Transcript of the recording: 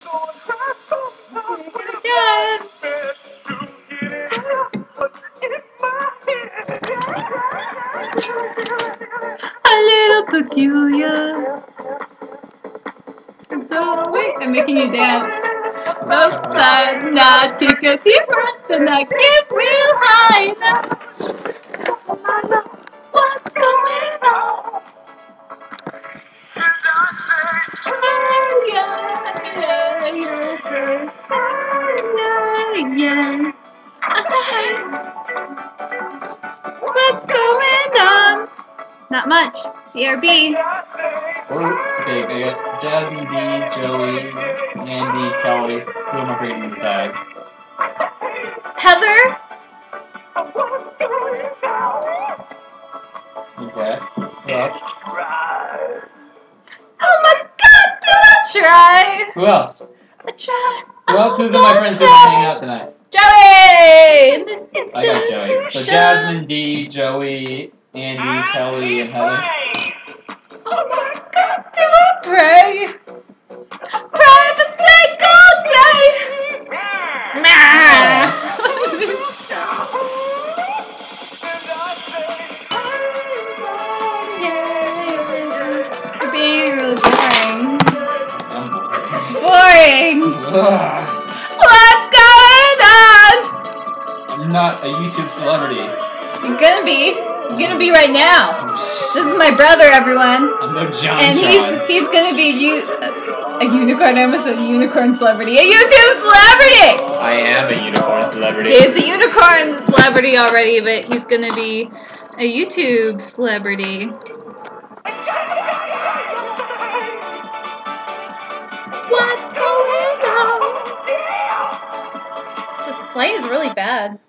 A little peculiar. So wait, I'm making you dance. Outside, now take a deep breath and I get real high now. What's going on? Yeah. I said, hey, what's going on? Not much. BRB. Okay, I got Jasmine, D, Joey, Andy, Kelly. Who am I bringing in the tag? Heather. Okay. Who else? Oh my god, do I try? Who else? I try. Who else? Who's in my friends group hanging out tonight? Joey! This I got Joey. So Jasmine, D, Joey, Andy, Kelly, and Heather. Oh my god, do I pray? Pray for sake all day! You're being really boring. Boring! What's going on? I'm not a YouTube celebrity. You're gonna be. You're gonna be right now. This is my brother, everyone. I'm no John And he's gonna be a unicorn. I almost said a unicorn celebrity. A YouTube celebrity! I am a unicorn celebrity. He's a unicorn celebrity already, but he's gonna be a YouTube celebrity. What's going on? The play is really bad.